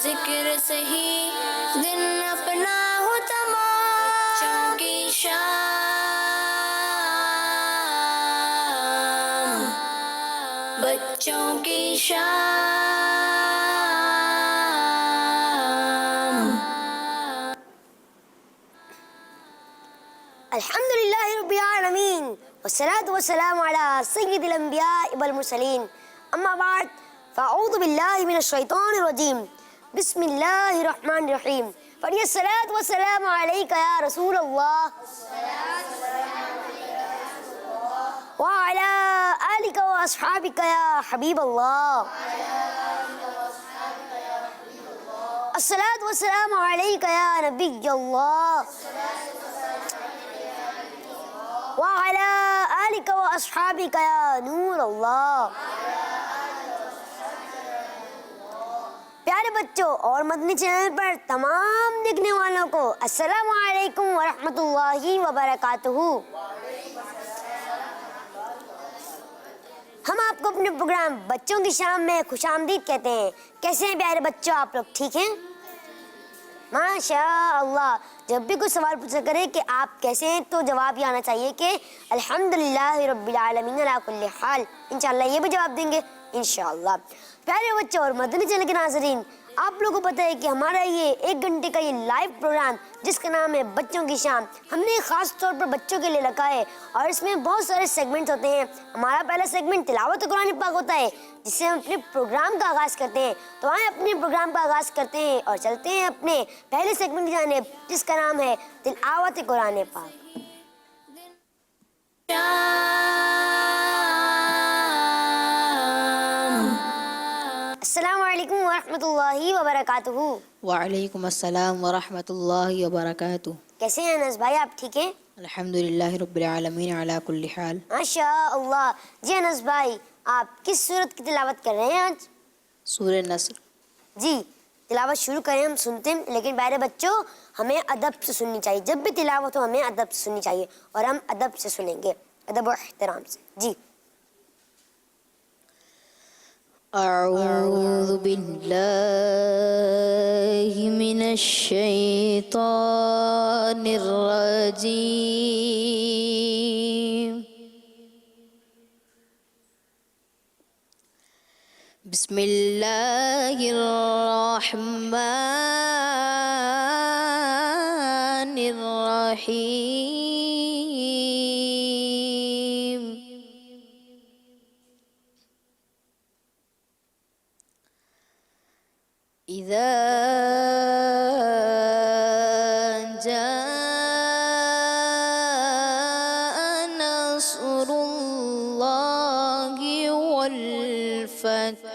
जिक्र से ही दिन अपना हो तमाम। बच्चों की शाम, बच्चों की शाम। अल्हम्दुलिल्लाहि रब्बिल आलमीन वस्सलातु वस्सलामु अला सय्यिदिल अंबिया वल मुरसलीन अम्मा बाद फ़अऊज़ु बिल्लाहि मिनश शैतानिर रजीम बिस्मिल्लाहिर रहमानिर रहीम। पढ़िए सलात व सलाम अलैका या रसूल अल्लाह व अला आलिका व अस्हाबिका या हबीब अल्लाह। अस्सलातु व सलाम अलैका या नबी अल्लाह व अला आलिका व अस्हाबिका या नूर अल्लाह। प्यारे बच्चों और मदनी चैनल पर तमाम देखने वालों को अस्सलामु अलैकुम व रहमतुल्लाहि व बरकातुहू। हम आपको अपने प्रोग्राम बच्चों की शाम में खुशामदीद कहते हैं। कैसे हैं प्यारे बच्चों, आप लोग ठीक हैं? माशाअल्लाह। जब भी कोई सवाल पूछा करे कि आप कैसे हैं तो जवाब ये आना चाहिए कि अल्हम्दुलिल्लाहि रब्बिल आलमीन अला कुल्ली हाल। इंशाअल्लाह ये भी जवाब देंगे इंशाअल्लाह। प्यारे बच्चों और मदनी चैनल के नाज़रीन, आप लोगों को पता है कि हमारा ये 1 घंटे का ये लाइव प्रोग्राम जिसका नाम है बच्चों की शाम, हमने ख़ास तौर पर बच्चों के लिए रखा है और इसमें बहुत सारे सेगमेंट्स होते हैं। हमारा पहला सेगमेंट तिलावत कुरान पाक होता है जिससे हम अपने प्रोग्राम का आगाज़ करते हैं। तो आए अपने प्रोग्राम का आगाज़ करते हैं और चलते हैं अपने पहले सेगमेंट की जानिब जिसका नाम है तिलावत कुरान पाक। अस्सलामु अलैकुम व रहमतुल्लाहि व बरकातुहू। वालेकुम अस्सलाम व रहमतुल्लाहि व बरकातुहू। कैसे हैं अनस भाई, आप ठीक हैं? अल्हम्दुलिल्लाहि रब्बिल आलमीन अला कुल्ली हाल। माशाअल्लाह। जी अनस भाई, आप किस सूरत की तिलावत कर रहे हैं आज? सूरह नस्र। जी तिलावत शुरू करें, हम सुनते हैं, लेकिन प्यारे बच्चों हमें अदब से सुननी चाहिए। जब भी तिलावत हो हमें अदब से सुननी चाहिए और हम अदब से सुनेंगे, अदब और एहतराम से। जी अऊज़ु बिल्लाहि मिनश शैतानिर रजीम। बिस्मिल्लाहिर रहमानिर रहीम। इज़ा जाअ नस्रुल्लाहि वल फतह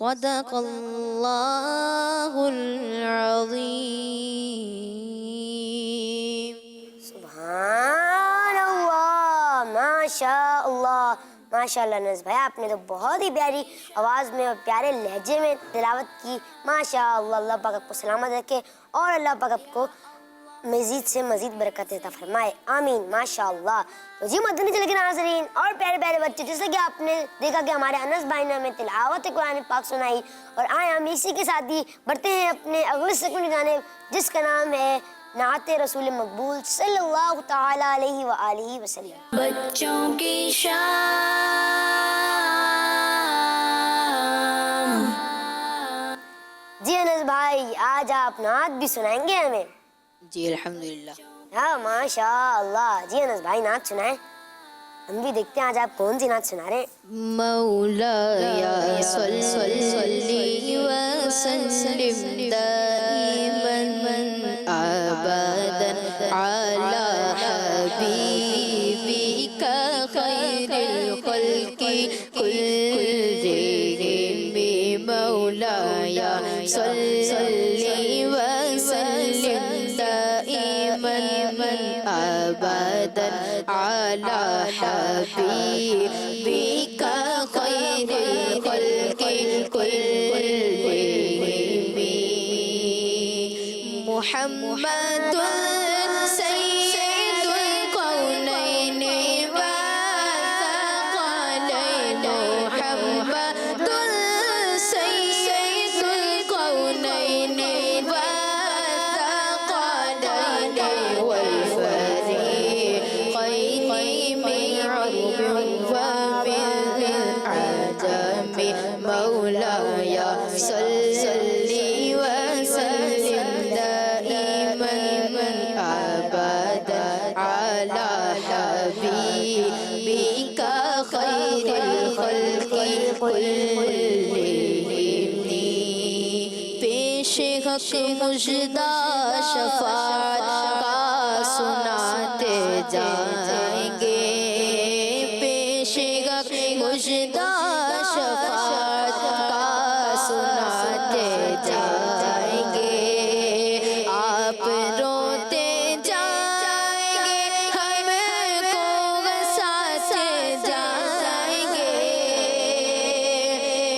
सदक़ल्लाहुल अज़ीम। सुभान अल्लाह, माशा अल्लाह, माशाअल्लाह। नज़ भाई आपने तो बहुत ही प्यारी आवाज़ में और प्यारे लहजे में तिलावत की। माशा अल्लाह। अल्लाह पाक आपको सलामत रखे और अल्लाह पाक आपको मज़ीद से मज़ीद बरकत अता फरमाए, आमीन। माशा अल्लाह। तो जी मदनी चले के नाज़रीन और प्यारे प्यारे बच्चे, जैसे कि आपने देखा कि हमारे अनस भाई ने हमें तिलावत कुरान पाक सुनाई, और आए हम इसी के साथ ही बढ़ते हैं अपने अगले सेकंड की जानिब, जिसका नाम है नाते रसूल मकबूल सल्लल्लाहु ताला अलैहि व आलिहि वसल्लम। बच्चों की शान। जी अनस भाई, आज आप नात भी सुनाएंगे हमें? जी अल्हम्दुलिल्लाह। हाँ माशा अल्लाह। जी अनस भाई नात सुनाए, हम भी देखते हैं आज आप कौन सी नात सुना रहे हैं। मौलाया सल्ली व सल्लिम दाइमन अबदन अला हबीबिका खैरिल खल्क़ि कुल्लिहिम। मौलाया सल्ली व सल्लिम दाइमन अबदन अला हबीबिका खैरिल खल्क़ि कुल्लिहिम। मुहम्मदुन सय्यिदुल कौनैनि व थक़लैनि। मुहम्मदुन सय्यिदुल कौनैनि व थक़लैनि वल फरीक़ैनि मिन अर्ब व मिन अजम। मौलाया सल्ली व सल्लिम दाइमन अबदन अला हबीबिका खैरिल खल्क़ि कुल्लिहिम। पेश हक़ मुजदा शफ़ाअत का सुनाते जाएंगे। पेश हक़ मुजदा शफ़ाअत का सुनाते जाएंगे। आप रोते जाएंगे, हमको हंसाते जाएंगे।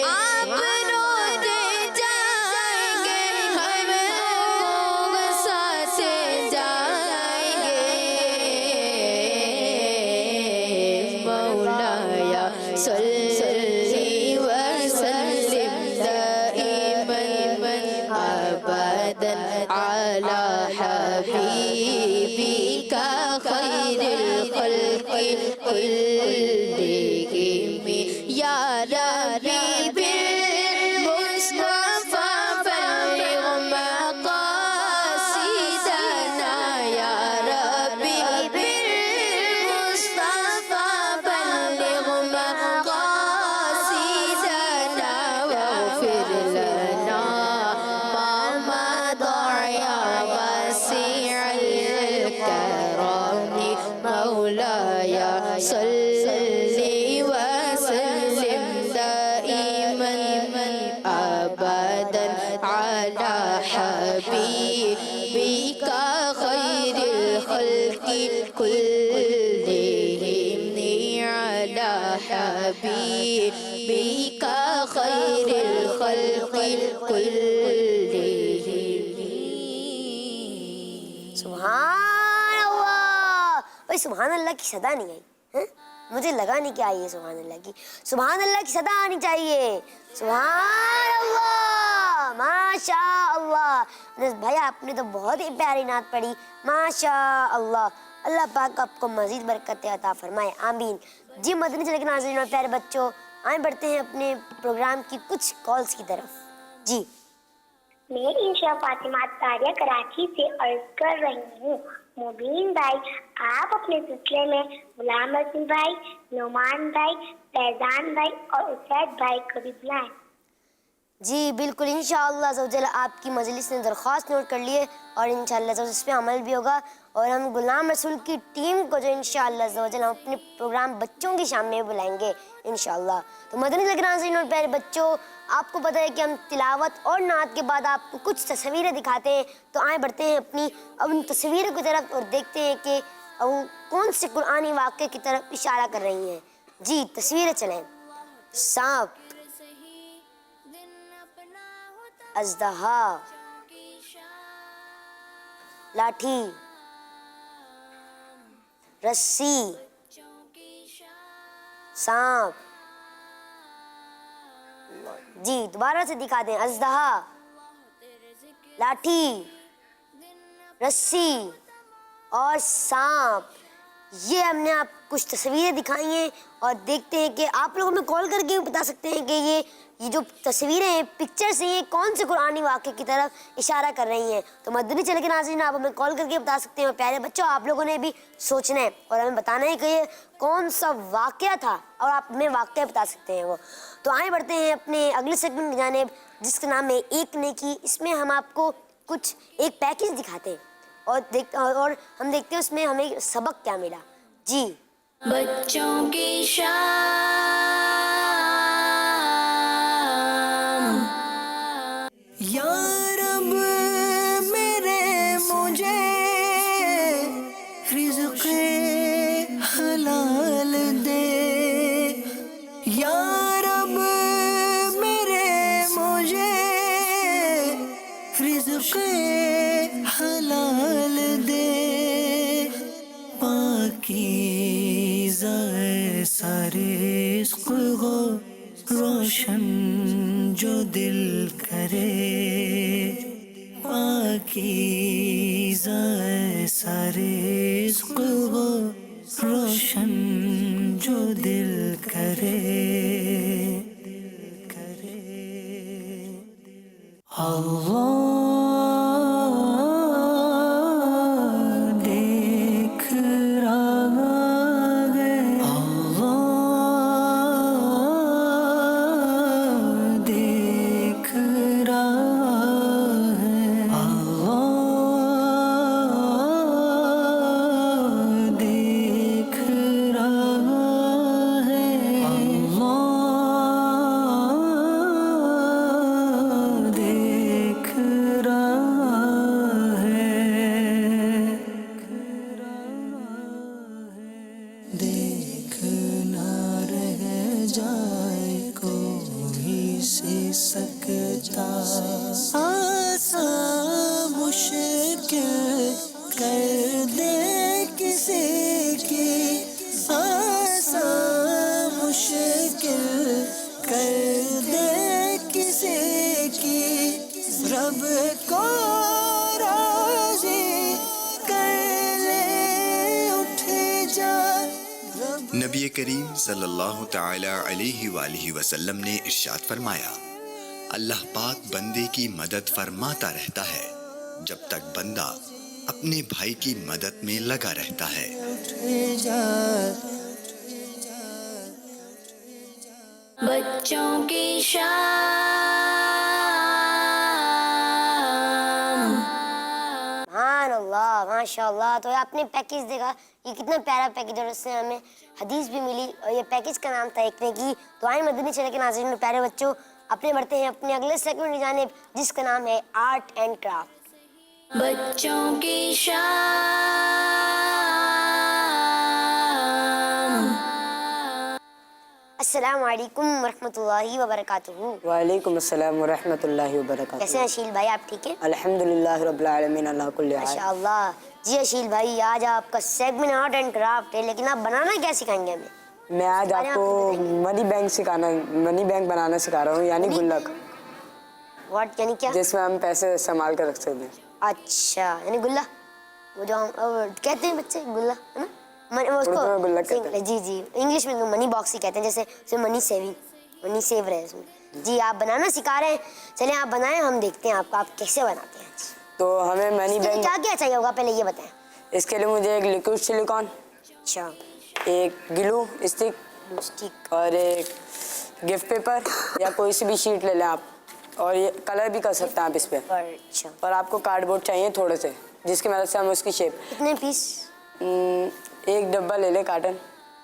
आप रोते जाएंगे, हमको हंसाते जाएंगे। मौलाया सल्ली व सल्लिम दाइमन अबदन अला हबीबिका खैरिल खल्क़ि कुल्लिहिम। या रब्बी बिल मुस्तफ़ा बल्लिग़ मक़ासिदना। या रब्बी बिल मुस्तफ़ा बल्लिग़ मक़ासिदना वग़फ़िर लना मा मदा या वासिअल करम। मौलाया सल्ली व सल्लिम दाइमन अबदन अला हबीबिका खैरिल खल्क़ि कुल्लिहिम। अला हबीबिका खैरिल खल्क़ि कुल्लिहिम। सुभान अल्लाह। भाई सुभान अल्लाह की सदा नहीं आई हैं? मुझे लगा नहीं कि आई है सुभान अल्लाह की। सुभान अल्लाह की सदा आनी चाहिए। सुभान अल्लाह, माशा अल्लाह। अनस भाई आपने तो बहुत ही प्यारी नात पढ़ी, माशा अल्लाह। अल्लाह पाक आपको मजीद बरकत अता फरमाए, आमीन। जी मदनी चले के नाज़रीन और प्यारे बच्चों, आए बढ़ते हैं अपने प्रोग्राम की कुछ कॉल्स की तरफ। जी मैं इंशा फातिमा तारिया कराची से अर्ज कर रही हूँ। मुबीन भाई, आप अपने सिलसिले में गुलाम हसन भाई, नोमान भाई, फैजान भाई और उसैद भाई को भी बुलाएं। जी बिल्कुल, इंशाअल्लाह ज़वजल आपकी मजलिस ने दरख्वास्त नोट कर लिए और इंशाअल्लाह ज़वजल इस पे अमल भी होगा और हम गुलाम रसूल की टीम को जो इंशाअल्लाह ज़वजल हम अपने प्रोग्राम बच्चों की शाम में बुलाएंगे इंशाअल्लाह। तो मदनी नाज़रीन और प्यारे बच्चों, आपको पता है कि हम तिलावत और नात के बाद आपको कुछ तस्वीरें दिखाते हैं, तो आए बढ़ते हैं अपनी अब उन तस्वीरों की तरफ और देखते हैं कि वो कौन से कुरानी वाक़े की तरफ इशारा कर रही हैं। जी तस्वीरें चलें। सांप, अज़दहा, लाठी, रस्सी, सांप। जी दोबारा से दिखा दें। अज़दहा, लाठी, रस्सी और सांप। ये हमने आप कुछ तस्वीरें दिखाई हैं और देखते हैं कि आप लोग हमें कॉल करके भी बता सकते हैं कि ये जो तस्वीरें हैं, पिक्चर्स हैं, ये कौन से कुरानी वाक़े की तरफ इशारा कर रही हैं। तो मदनी चैनल के नाज़रीन आप हमें कॉल करके बता सकते हैं। और प्यारे बच्चों, आप लोगों ने भी सोचना है और हमें बताना है कि ये कौन सा वाक़या था और आप हमें वाक़या बता सकते हैं वो। तो आए बढ़ते हैं अपने अगले सेगमेंट की जानिब, जिसका नाम है एक नेकी। इसमें हम आपको कुछ एक पैकेज दिखाते हैं और हम देखते हैं उसमें हमें सबक क्या मिला। जी बच्चों की शाम। या रब मेरे मुझे रिज़्क़े हलाल दे, या रब मेरे मुझे रिज़्क़े हलाल दे, पाकीज़ा ऐसा रिज़्क़ हो रोशन जो दिल करे, पाकीज़ा ऐसा रिज़्क़ हो रोशन जो दिल करे। अल्लाह देख रहा है, अल्लाह देख रहा है, अल्लाह देख रहा है, अल्लाह देख रहा है। देख ना रह जाए कोई सी सकता, आसान मुश्किल कर दे किसी की, आसान मुश्किल कर दे किसी की, रब को राज़ी कर ले उठ जा। नबी करीम सल्लल्लाहु ताला अलैहि वालिहि वसल्लम ने इरशाद फरमाया, अल्लाह पाक बंदे की मदद फरमाता रहता है जब तक बंदा अपने भाई की मदद में लगा रहता है। बच्चों की शाम। सुभानअल्लाह, माशाअल्लाह। तो आपने पैकेज देखा, ये कितना प्यारा पैकेज और इससे हमें हदीस भी मिली और ये पैकेज का नाम था एक नेकी। तो आए मदनी चैनल के नाज़रीन और प्यारे बच्चों, अपने बढ़ते हैं अपने अगले सेगमेंट की जानिब, जिसका नाम है आर्ट एंड क्राफ्ट। बच्चों की शाम। अस्सलाम वालेकुम वरहमतुल्लाहि वबरकातुहू। वालेकुम अस्सलाम वरहमतुल्लाहि वबरकातुहू। कैसे हैं अशील भाई, आप ठीक हैं? अल्हम्दुलिल्लाह रब्बिल आलमीन अला कुल्ली हाल। माशाअल्लाह। जी अशील भाई, आज आपका सेगमेंट आर्ट एंड क्राफ्ट है, लेकिन आप बनाना क्या सिखाएंगे हमें? मैं आज आपको मनी बैंक बनाना सिखा रहा हूँ, यानी गुल्लक। व्हाट यानी क्या? जिसमें हम पैसे संभाल कर रख सकते हैं। अच्छा, यानी गुल्ला, वो जो हम कहते हैं बच्चे गुल्ला, है ना? उर्दू में गुल्लक कहते हैं। जी जी, इंग्लिश में तो मनी बॉक्स ही कहते हैं, जैसे उसमें मनी सेविंग, मनी सेव रहे उसमें। जी आप बनाना सिखा रहे हैं, चलिए आप बनाएं, हम देखते हैं आपको आप कैसे बनाते हैं। तो हमें मनी बैंक क्या क्या चाहिए होगा पहले ये बताएं। इसके लिए मुझे एक लिक्विड सिलिकॉन, अच्छा, एक ग्लू स्टिक ठीक, और एक गिफ्ट पेपर या कोई सी भी शीट ले लें आप, और ये कलर भी कर सकते हैं आप इस पे। अच्छा, और आपको कार्डबोर्ड चाहिए थोड़े से, जिसकी मदद से हम उसकी शेप, कितने पीस? एक डब्बा ले ले काटन,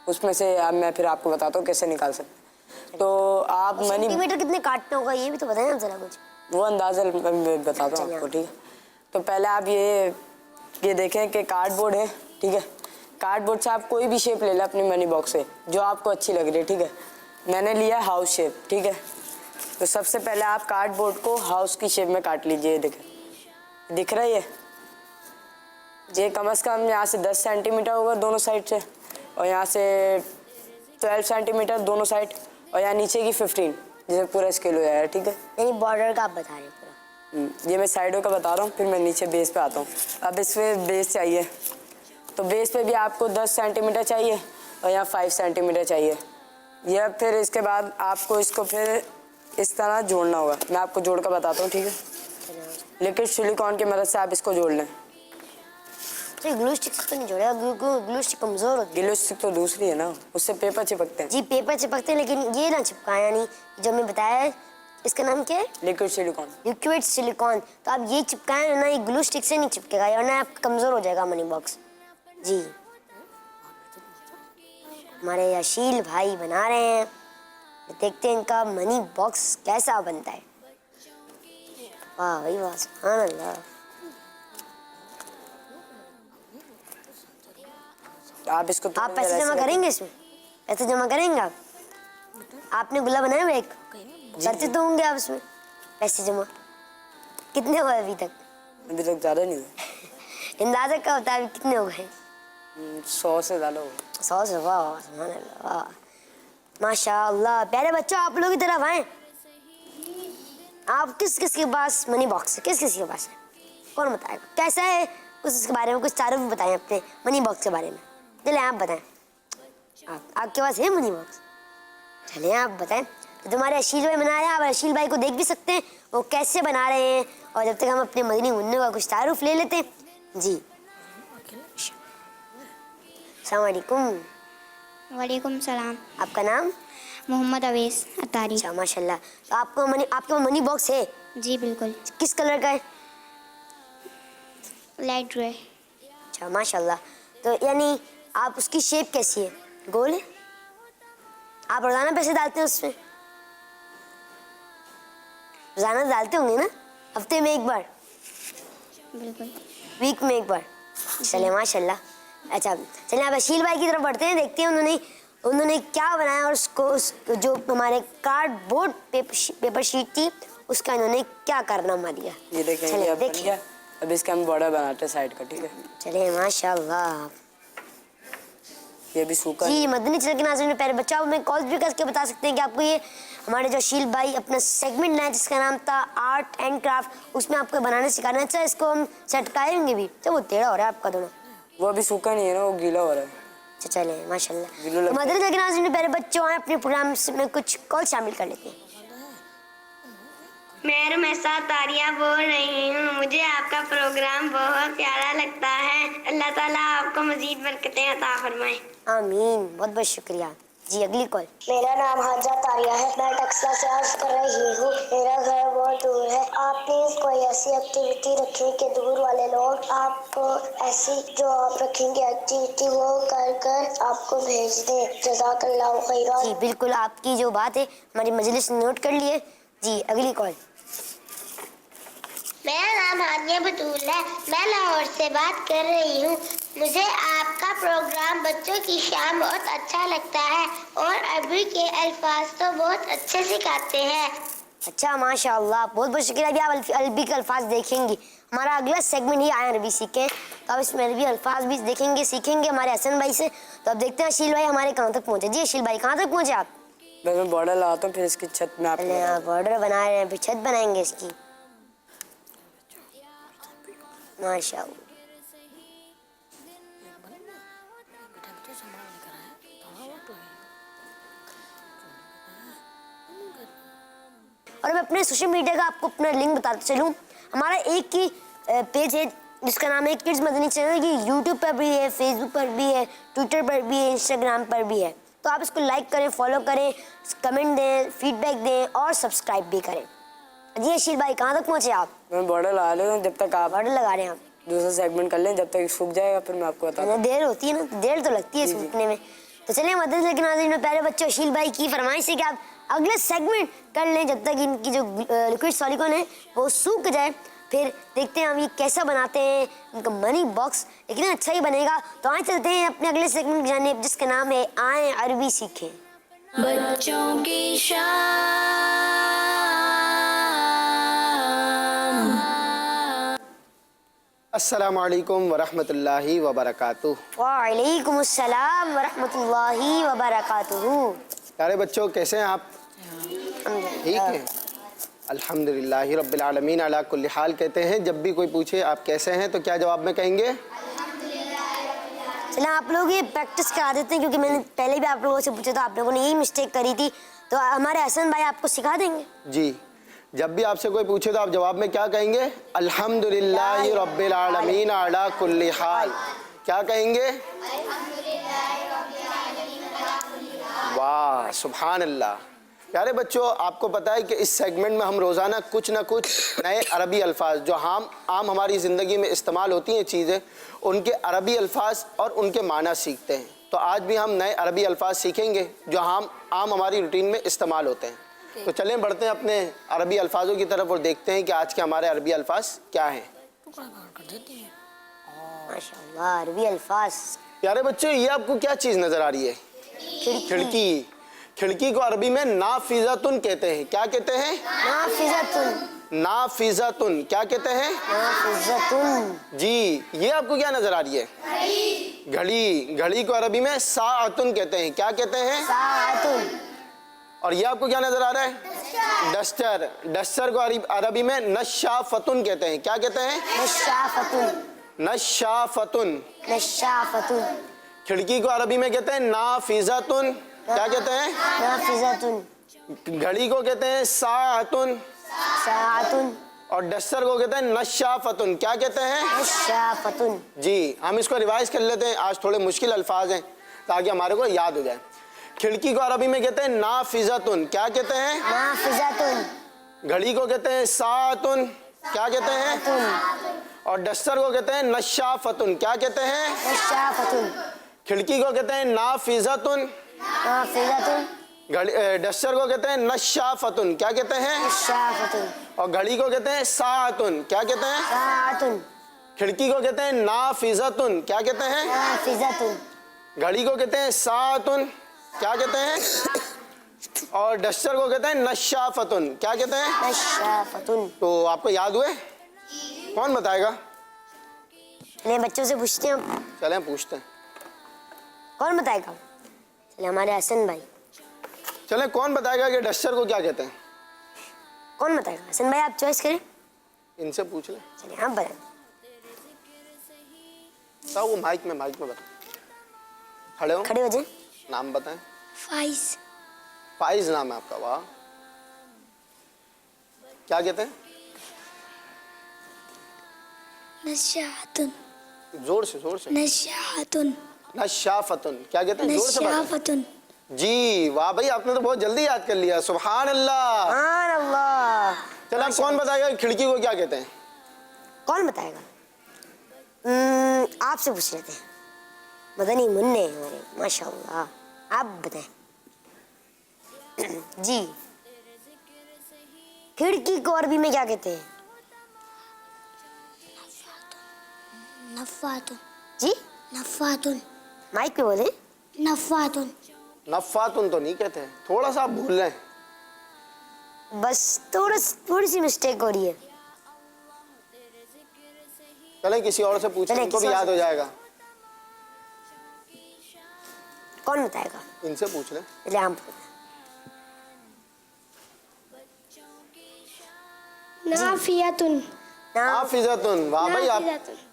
उसमें से अब मैं फिर आपको बताता हूँ कैसे निकाल सकते। तो आप मनी सेंटीमीटर कितने काटना होगा ये भी तो बताएं आप जरा कुछ। वो अंदाज़ा मैं बताता हूँ आपको, ठीक है। तो पहले आप ये देखें कि कार्डबोर्ड है, ठीक है। कार्डबोर्ड से आप कोई भी शेप ले लें अपनी मनी बॉक्स से जो आपको अच्छी लग रही है, ठीक है। मैंने लिया हाउस शेप, ठीक है। तो सबसे पहले आप कार्डबोर्ड को हाउस की शेप में काट लीजिए। ये देखें, दिख रहा है ये कम से कम यहाँ से 10 सेंटीमीटर होगा दोनों साइड से, और यहाँ से 12 सेंटीमीटर दोनों साइड, और यहाँ नीचे की 15, जैसे पूरा स्केल हो जाएगा, ठीक है। यानी बॉर्डर का आप बता रहे हैं पूरा। ये मैं साइडों का बता रहा हूँ, फिर मैं नीचे बेस पे आता हूँ। अब इसमें बेस चाहिए, तो बेस पे भी आपको 10 सेंटीमीटर चाहिए और यहाँ 5 सेंटीमीटर चाहिए। यह फिर इसके बाद आपको इसको फिर इस तरह जोड़ना होगा। मैं आपको जोड़ कर बताता हूँ, ठीक है। लिक्विड सिलिकॉन की मदद से आप इसको जोड़ लें। तो ग्लू स्टिक से तो नहीं जोड़ेगा, ग्लू स्टिक कमजोर होती है। ग्लू स्टिक तो दूसरी है ना, उससे पेपर चिपकते हैं। जी पेपर चिपकते हैं, लेकिन ये ना चिपकाए, यानी जो मैं बताया है इसका नाम क्या है? Liquid silicon. Liquid silicon. तो आप ये चिपकाए ना, ये ग्लू स्टिक से नहीं चिपकेगा, वरना आप कमजोर हो जाएगा मनी बॉक्स। जी हमारे अशील भाई बना रहे हैं, देखते हैं इनका मनी बॉक्स कैसा बनता है। वाह भाई वाह, सुभान अल्लाह। आप इसको आप पैसे जमा करेंगे इसमें? पैसे जमा करेंगे आप? आपने गुल्ला बनाया हुआ एक? करते तो होंगे आप इसमें पैसे जमा? कितने हुए अभी तक? अभी तक ज़्यादा नहीं हुआ। अंदाजा क्या होता है अभी कितने हो गए? 100 से ज़्यादा हुआ। 100 से? वाह सुभान अल्लाह, वाह माशाअल्लाह। प्यारे बच्चों, आप लोग की तरफ आए। आप किस किस के पास मनी बॉक्स है? किस किस के पास है? कौन बताएगा कैसा है? कुछ इसके बारे में कुछ तारीफ बताएं अपने मनी बॉक्स के बारे में। चले आप बताएं, आपके पास है मनी बॉक्स? चले आप बताएं। तो तुम्हारे अशील भाई बना रहे हैं, आप अशील भाई को देख भी सकते हैं वो कैसे बना रहे हैं, और जब तक हम अपने मदनी मुन्ने का कुछ तारुफ ले लेते हैं। जी अस्सलाम वालेकुम। वालेकुम सलाम। आपका नाम? मोहम्मद अवेस अतारी। अच्छा माशाल्लाह। तो आपका मनी बॉक्स है? जी बिल्कुल। किस कलर का है? Light grey. अच्छा माशाल्लाह। तो यानी आप उसकी शेप कैसी है? गोल है? आप रोजाना पैसे डालते हैं उसमें? रोजाना डालते होंगे ना? हफ्ते में एक बार? बिल्कुल। वीक में एक बार? चले माशाल्लाह। अच्छा चलिए आप अशील भाई की तरफ बढ़ते हैं, देखते हैं उन्होंने क्या बनाया, और उसको जो हमारे कार्डबोर्ड पेपर शीट थी उसका इन्होंने क्या कारनामा दिया। ये देखें, चलिए ये अब बन देखिए। गया। अब इसका हम बॉर्डर बनाते हैं साइड का, ठीक है। चलिए माशाल्लाह। ये भी सूखा जी मदनी चैनल के नाज़रीन प्यारे बच्चों, मैं कॉल भी करके बता सकते हैं कि आपको ये हमारे जो अशील भाई अपना सेगमेंट है जिसका नाम था आर्ट एंड क्राफ्ट, उसमें आपको बनाने सिखाना। अच्छा इसको हम चटकाएंगे भी, तो वो टेढ़ा हो रहा है आपका थोड़ा। वो अभी सूखा नहीं है ना, वो गीला हो रहा है। अच्छा चले माशाल्लाह। गिल्लू लगता है। मदनी चैनल के नाज़रीन प्यारे बच्चों, आए अपने प्रोग्राम में कुछ कॉल शामिल कर लेते हैं। मैं रुमैसा तारिया बोल रही हूँ। मुझे आपका प्रोग्राम बहुत प्यारा लगता है। अल्लाह ताला आपको मजीद बरकतें अता फरमाए। आमीन, बहुत बहुत शुक्रिया। जी अगली कॉल। मेरा नाम हाजा तारिया है, मैं टक्सला से अर्ज कर रही हूँ। मेरा घर बहुत दूर है। आप प्लीज कोई ऐसी एक्टिविटी रखें कि दूर वाले लोग आपको ऐसी जो आप रखेंगे एक्टिविटी वो कर कर आपको भेज दें। जज़ाकल्लाहु खैरा। जी बिल्कुल, आपकी जो बात है हमारी मजलिस ने नोट कर लिए। जी अगली कॉल। मेरा नाम हानिया बतूल है, मैं लाहौर से बात कर रही हूँ। मुझे आपका प्रोग्राम बच्चों की शाम बहुत अच्छा लगता है और अरबी के अल्फाज तो बहुत अच्छे सिखाते हैं। अच्छा माशाअल्लाह, बहुत बहुत शुक्रिया। अभी आप अरबी के अल्फाज देखेंगी। हमारा अगला सेगमेंट ही आया अरबी सीखें, तो अब इसमें अरबी अल्फाज भी देखेंगे सीखेंगे हमारे हसन भाई से। तो अब देखते हैं अशील भाई हमारे कहाँ तक पहुँचे। जी अशील भाई कहाँ तक पहुँचे आप? मैं बॉर्डर लगाता हूँ, फिर इसकी छत में पहले आप बॉर्डर बना रहे हैं, फिर छत बनाएंगे इसकी। माशाअल्लाह। और मैं अपने सोशल मीडिया का आपको अपना लिंक बताते चलूँ। हमारा एक ही पेज है जिसका नाम है किड्स मदनी चैनल। ये यूट्यूब पर भी है, फेसबुक पर भी है, ट्विटर पर भी है, इंस्टाग्राम पर भी है। तो आप इसको लाइक करें, फॉलो करें, कमेंट दें, फीडबैक दें और सब्सक्राइब भी करें। जी अशील भाई कहाँ तक पहुँचे आप? मैं बॉर्डर लगा लेता हूँ जब तक आप बॉर्डर लगा रहे हैं आप? दूसरा सेगमेंट कर लें, जब तक सूख जाएगा फिर मैं आपको बताता हूँ। देर होती है ना, देर तो लगती है सूखने में। तो चलिए मदरसे के नाज़रीन में प्यारे बच्चों, अशील भाई की फरमाइश है कि आप अगले सेगमेंट कर लें जब तक इनकी जो लिक्विड सॉलिकॉन है वो सूख जाए। फिर देखते हैं हम ये कैसा बनाते हैं इनका मनी बॉक्स, लेकिन अच्छा ही बनेगा। तो आए चलते हैं अपने अगले सेगमेंट की जानिब जिसका नाम है आए अरबी सीखें। बच्चों की शाम। अस्सलामु अलैकुम वरहमतुल्लाहि वबरकातुहू। वालेकुम अस्सलाम वरहमतुल्लाहि वबरकातुहू। प्यारे बच्चों कैसे हैं आप? ठीक है, अल्हम्दुलिल्लाहि रब्बिल आलमीन अला कुल्ली हाल। कहते हैं जब भी कोई पूछे आप कैसे हैं तो क्या जवाब में कहेंगे? चलिए आप लोग ये प्रैक्टिस करा देते हैं, क्योंकि मैंने पहले भी आप लोगों से पूछा तो आप लोगों ने यही मिस्टेक करी थी। तो हमारे हसन भाई आपको सिखा देंगे। जी, जब भी आपसे कोई पूछे तो आप जवाब में क्या कहेंगे? अल्हम्दुलिल्लाहि रब्बिल आलमीन अला कुल्ली हाल। क्या कहेंगे? वाह सुभान अल्लाह। प्यारे बच्चों आपको पता है कि इस सेगमेंट में हम रोज़ाना कुछ ना कुछ नए अरबी अल्फाज जो आम हमारी ज़िंदगी में इस्तेमाल होती हैं चीज़ें, उनके अरबी अल्फाज और उनके माना सीखते हैं। तो आज भी हम नए अरबी अल्फाज सीखेंगे जो आम हमारी रूटीन में इस्तेमाल होते हैं। तो चलें बढ़ते हैं अपने अरबी अल्फाजों की तरफ और देखते हैं कि आज के हमारे अरबी अल्फाज क्या हैं। माशाअल्लाह अरबी अल्फाज। प्यारे बच्चों ये आपको क्या चीज़ नज़र आ रही है? खिड़की। खिड़की को अरबी में नाफिज़तुन कहते हैं। क्या कहते हैं? नाफिज़तुन। नाफिज़तुन। क्या कहते हैं? नाफिज़तुन। जी, ये आपको क्या नजर आ रही है? घड़ी। घड़ी को अरबी में साअतुन कहते हैं। क्या कहते हैं? साअतुन। और ये आपको क्या नजर आ रहा है? डस्टर। डस्टर को अरबी में नशाफतुन कहते हैं। क्या कहते हैं? नशाफतुन। नशाफतुन। नशाफतुन। खिड़की को अरबी में कहते हैं नाफिज़तुन। क्या कहते हैं? नाफिज़तुन। घड़ी को कहते हैं साअतुन। साअतुन। और डस्टर को कहते हैं नशाफतुन। क्या कहते हैं? नशाफतुन। जी, हम इसको रिवाइज कर लेते हैं। आज थोड़े मुश्किल अल्फाज हैं ताकि हमारे को याद हो जाए। खिड़की को अरबी में कहते हैं नाफिज़तुन। क्या कहते हैं? नाफिज़तुन। घड़ी को कहते हैं साअतुन। क्या कहते हैं? और डस्टर को कहते हैं नशाफतुन। क्या कहते हैं? नशाफतुन। खिड़की को कहते हैं नाफिज़तुन। नाफिज़तुन। डस्टर को कहते हैं नशाफतुन। क्या कहते हैं? नशाफतुन। और घड़ी को कहते हैं साअतुन। क्या कहते हैं? साअतुन। खिड़की को कहते हैं नाफिज़तुन। क्या कहते हैं? नाफिज़तुन। घड़ी को कहते हैं साअतुन। क्या कहते हैं? और डस्टर को कहते हैं नशाफतुन। क्या कहते हैं? नशाफतुन। तो आपको याद हुए? कौन बताएगा? चलिए बच्चों से पूछते हैं। चलें पूछते हैं। कौन बताएगा? चलिए हमारे हसन भाई। चलें कौन बताएगा कि डस्टर को क्या कहते हैं? कौन बताएगा? हसन भाई आप चॉइस करें। इनसे पूछ लें। चलिए हम बताएं। बताओ वो माइक में बता। खड़े हो, खड़े हो जाए। नाम बताएं। फाइज। फाइज नाम है आपका। वाह, क्या कहते हैं? नशाफतुन। जोर से। नशाफतुन। नशाफतुन। क्या कहते हैं? जोर से बताएं। नशाफतुन। जी वाह भाई, आपने तो बहुत जल्दी याद कर लिया। सुभान अल्लाह। सुभान अल्लाह। चलो अब कौन बताएगा खिड़की को क्या कहते हैं? कौन बताएगा? आपसे पूछ लेते हैं। मदनी मुन्ने हमारे माशाअल्लाह, आप बताएं। जी, खिड़की को अरबी में क्या कहते हैं? नफ़ातुन। जी नफ़ातुन। माइक पे बोले। नफ़ातुन। नफ़ातुन तो नहीं कहते हैं, थोड़ा सा आप भूल रहे हैं। बस थोड़ी सी मिस्टेक हो रही है। चलें किसी और से पूछें, इनको भी याद हो जाएगा। कौन बताएगा? इनसे पूछ लें। चलिए हम। नाफियतुन। नाफिज़तुन। वाह भाई, आप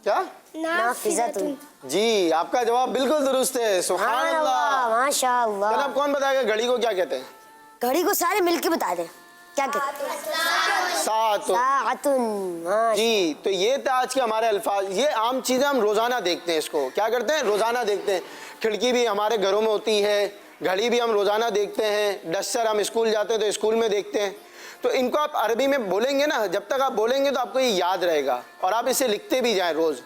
क्या? नाफिज़तुन। जी, आपका जवाब बिल्कुल दुरुस्त है। सुभान अल्लाह, माशाअल्लाह। चलो अब कौन बताएगा घड़ी को क्या कहते हैं? घड़ी को सारे मिलके बता दें क्या कहते हैं? साअतुन। साअतुन। जी, तो ये था आज के हमारे अल्फाज। ये आम चीज़ें हम रोज़ाना देखते हैं। इसको क्या करते हैं? रोज़ाना देखते हैं। खिड़की भी हमारे घरों में होती है, घड़ी भी हम रोज़ाना देखते हैं, डस्टर हम स्कूल जाते हैं तो स्कूल में देखते हैं। तो इनको आप अरबी में बोलेंगे ना, जब तक आप बोलेंगे तो आपको ये याद रहेगा और आप इसे लिखते भी जाएं रोज़।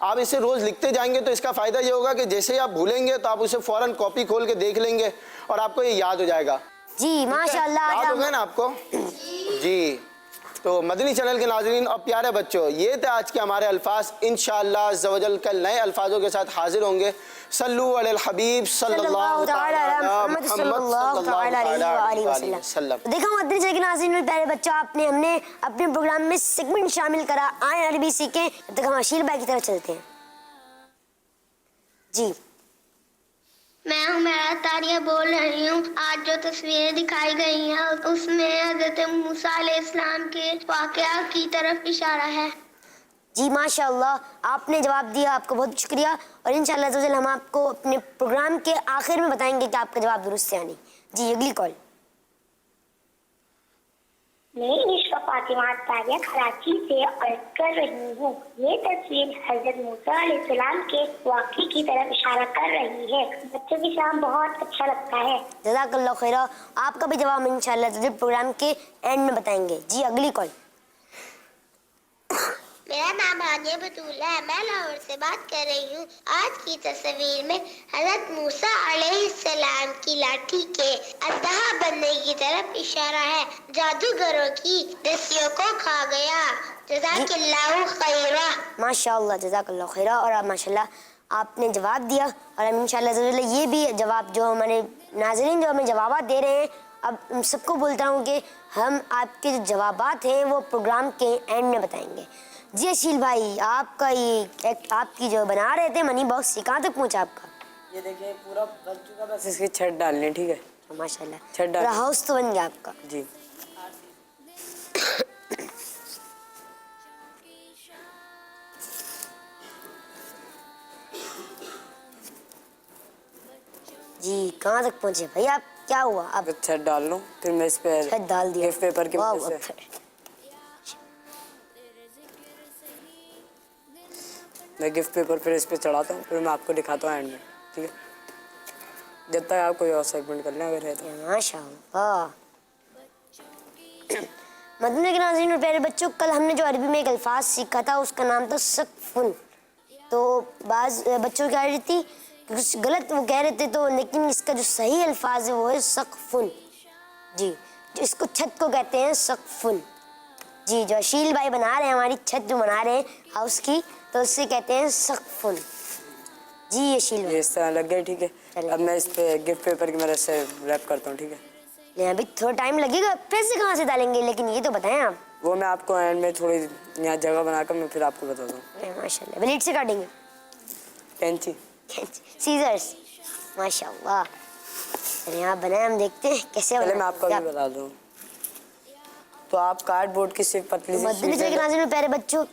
आप इसे रोज़ लिखते जाएंगे तो इसका फ़ायदा ये होगा कि जैसे ही आप भूलेंगे तो आप उसे फ़ौरन कॉपी खोल के देख लेंगे और आपको ये याद हो जाएगा। जी माशाल्लाह। याद हो गया ना आपको? जी। तो मदनी चैनल के नाज़रीन और प्यारे बच्चों, ये थे आज के हमारे अल्फाज। इंशाअल्लाह अज़्ज़ व जल कल नए अल्फाजों के साथ हाजिर होंगे। सल्लु अलल हबीब सल्लल्लाहु तआला अला मुहम्मद सल्लल्लाहु अलैहि वसल्लम। देखो मदनी चैनल के नाज़रीन और प्यारे बच्चों, हमने अपने प्रोग्राम में सेगमेंट शामिल करा। आए अरबी सीखें। तब तक हम अशील भाई की तरफ चलते हैं। जी मैं हुमैरा तारिया बोल रही हूँ। आज जो तस्वीरें दिखाई गई हैं उसमें हज़रत मूसा अलैहिस्सलाम के वाक़या की तरफ इशारा है। जी माशाल्लाह, आपने जवाब दिया, आपको बहुत शुक्रिया। और इंशाअल्लाह अज़्ज़ा हम आपको अपने प्रोग्राम के आखिर में बताएंगे कि आपका जवाब दुरुस्त है या नहीं। जी अगली कॉल। मैं इश्क फातिमा तारिया कराची से अर्ज कर रही हूँ। ये तस्वीर हजरत मूसा अलैहिस्सलाम के वाक़े की तरफ इशारा कर रही है। बच्चों की शाम बहुत अच्छा लगता है। जज़ाकल्लाह खैरा। आपका भी जवाब इंशाअल्लाह प्रोग्राम के एंड में बताएंगे। जी अगली कॉल। मेरा नाम रानिया बतूल है। मैं लाहौर से बात कर रही हूँ। आज की तस्वीर में हज़रत मूसा अलैहिस्सलाम की लाठी के अद्दहा बनने की तरफ इशारा है। जादूगरों की रस्सियों को खा गया। जज़ाकल्लाहु खैरा। माशाअल्लाह, जज़ाकल्लाह खैरा। और आप माशाअल्लाह आपने जवाब दिया और हम इंशाअल्लाह ये भी जवाब जो हमारे नाज़रीन जो हमें जवाब दे रहे हैं, अब सबको बोलता हूँ कि हम आपके जो जवाबात हैं वो प्रोग्राम के एंड में बताएंगे। जी अशील भाई, आपका ये आपकी जो बना रहे थे मनी बॉक्स, कहाँ तक पहुँचा आपका? ये देखिए पूरा बन चुका, बस इसकी छत डालनी है। ठीक है माशाल्लाह, छत डाल, हाउस तो बन गया आपका। जी जी कहाँ तक पहुँचे भाई आप? क्या हुआ अब? छत डाल लो, फिर मैं इस पे छत डाल दिया। गिफ्ट पेपर की मदद से मैं गिफ्ट पेपर फिर इस पे चढ़ाता हूँ, फिर मैं आपको दिखाता हूँ एंड में। ठीक है, जब तक आप कोई और सेगमेंट कर लें अगर है तो। माशाअल्लाह। मदनी के नाज़रीन और प्यारे बच्चों, कल हमने जो अरबी में एक अल्फाज सीखा था उसका नाम था सकफुन। तो बाज़ बच्चों क्या रही थी, कुछ गलत वो कह रहे थे, तो लेकिन इसका जो सही अल्फाज है वो है सकफुन। जी, जो इसको छत को कहते हैं सकफुन। जी, जो अशील भाई बना रहे हैं, हमारी छत जो बना रहे हैं हाउस की, तो उससे कहते हैं सकफुन। जी अशील भाई, इस तरह लग गई। ठीक है, अब मैं इस पे गिफ्ट पेपर की मदद से रैप करता हूँ। ठीक है, नहीं अभी थोड़ा टाइम लगेगा, पैसे कहाँ से डालेंगे, लेकिन ये तो बताएं आप। वो मैं आपको एंड में थोड़ी यहाँ जगह बनाकर मैं फिर आपको बताता हूँ। माशाल्लाह, ब्लेड से काटेंगे? कैंची, सीजर्स। माशाल्लाह, चलिए यहाँ बनाए, हम देखते हैं कैसे। पहले मैं आपको भी बता दूँ, तो आप कार्डबोर्ड की सिर्फ पतली सी मदनी के नाज़रीन में प्यारे बच्चों,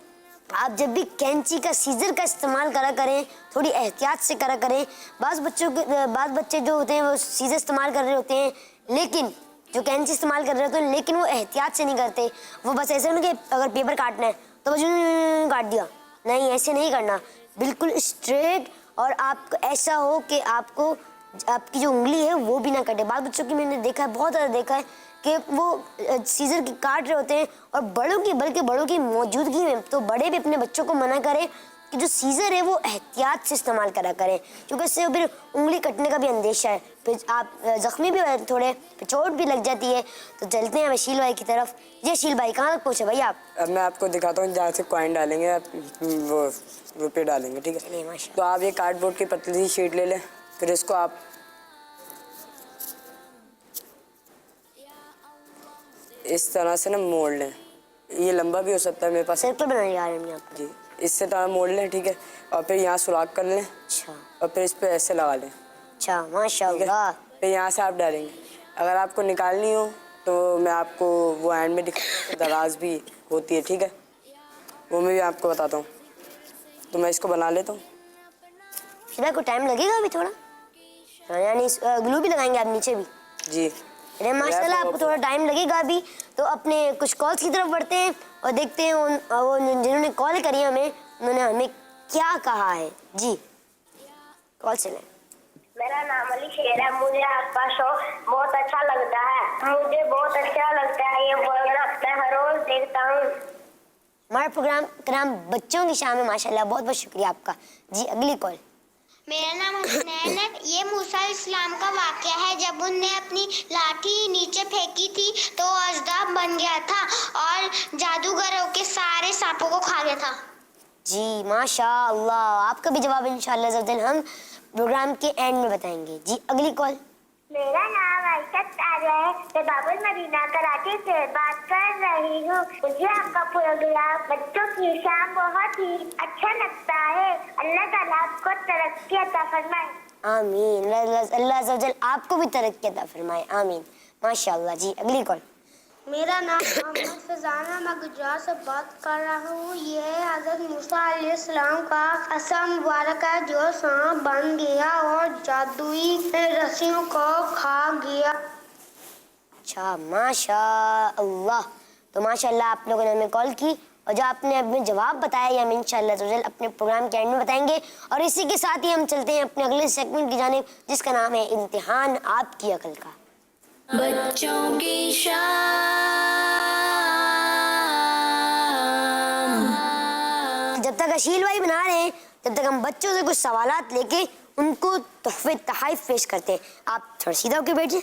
आप जब भी कैंची का सीजर का इस्तेमाल करा करें, थोड़ी एहतियात से करा करें। बाज़ बच्चे जो होते हैं वो सीजर इस्तेमाल कर रहे होते हैं, लेकिन जो कैंची इस्तेमाल कर रहे होते हैं, लेकिन वो एहतियात से नहीं करते। वो बस ऐसे उनके अगर पेपर काटना है तो बस काट दिया, नहीं ऐसे नहीं करना, बिल्कुल स्ट्रेट। और आप ऐसा हो कि आपको आपकी जो उंगली है वो भी ना कटे। बाल बच्चों की मैंने देखा है, बहुत ज़्यादा देखा है कि वो सीजर की काट रहे होते हैं, और बड़ों की, बल्कि बड़ों की मौजूदगी में तो बड़े भी अपने बच्चों को मना करें कि जो सीजर है वो एहतियात से इस्तेमाल करा करें, क्योंकि इससे फिर उंगली कटने का भी अंदेशा है, फिर आप ज़ख्मी भी हो, थोड़े चोट भी लग जाती है। तो चलते हैं अशील भाई की तरफ। जी अशील भाई, कहाँ तक पहुँचे भाई आप? अब मैं आपको दिखाता हूँ जहाँ से कॉइन डालेंगे, आप वो रुपये डालेंगे। ठीक है, तो आप ये कार्डबोर्ड की पतली सी शीट ले लें, फिर इसको आप इस तरह से ना मोड़ लें। ये लंबा भी हो सकता है, मेरे पास सर्कल बनाने जा रहे हैं आप? जी, इससे तरह मोड़ लें। ठीक है, और फिर यहाँ सुराख कर लें। अच्छा, और फिर इस पे ऐसे लगा लें। अच्छा माशाल्लाह। फिर यहाँ से आप डालेंगे। अगर आपको निकालनी हो तो मैं आपको वो एंड में दिखाता हूँ, दराज भी होती है। ठीक है, वो मैं भी आपको बताता हूँ। तो मैं इसको बना लेता हूँ। शिवा को टाइम लगेगा अभी थोड़ा, यानी ग्लू भी लगाएंगे आप नीचे भी? जी, अरे माशाल्लाह, आपको थोड़ा टाइम लगेगा अभी। तो अपने कुछ कॉल्स की तरफ बढ़ते हैं और देखते हैं वो जिन्होंने कॉल करी हमें, उन्होंने हमें क्या कहा है। जी कॉल से लें। मेरा नाम अली शेर है। मुझे आपका शो बहुत अच्छा लगता है। मुझे बहुत अच्छा लगता है ये प्रोग्राम, मैं हर रोज देखता हूँ। हमारे प्रोग्राम का नाम बच्चों की शाम है। माशाल्लाह, बहुत बहुत शुक्रिया आपका। जी अगली कॉल। मेरा नाम हसनैन है। ये मूसा इस्लाम का वाकया है। जब उनने अपनी लाठी नीचे फेंकी थी तो अजदाब बन गया था और जादूगरों के सारे सांपों को खा गया था। जी माशाल्लाह, आपका भी जवाब इंशाअल्लाह ज़रूर हम प्रोग्राम के एंड में बताएंगे। जी अगली कॉल। मेरा नाम आयशा तारिया है। मैं बाबुल मदीना कराची से बात कर रही हूँ। मुझे आपका प्रोग्राम बच्चों की शाम बहुत ही अच्छा लगता है। अल्लाह ताला आपको तरक्की अता फरमाए। आमीन। अल्लाह अज़्ज़ा वजल आपको भी तरक्की अता फरमाए। आमीन माशाल्लाह। जी अगली कॉल। मेरा नाम मोहम्मद फजाना, मैं गुजरात से बात कर रहा हूँ। ये है हज़रत मूसा अलैहिस्सलाम का असा मुबारक है जो सांप बन गया और जादुई रस्सियों को खा गया। अच्छा माशाअल्लाह। तो माशाअल्लाह आप लोगों ने हमें कॉल की और जो आपने अपने जवाब बताया ये हम इंशाअल्लाह ज़रूर अपने प्रोग्राम के एंड में बताएंगे। और इसी के साथ ही हम चलते हैं अपने अगले सेगमेंट की जानिब, जिसका नाम है इम्तिहान आपकी अकल का। बच्चों की शाम। जब तक अशील भाई बना रहे हैं तब तक हम बच्चों से कुछ सवालात लेके उनको तोहफे तहाइफ पेश करते हैं। आप थोड़ा सीधा होकर बैठिए,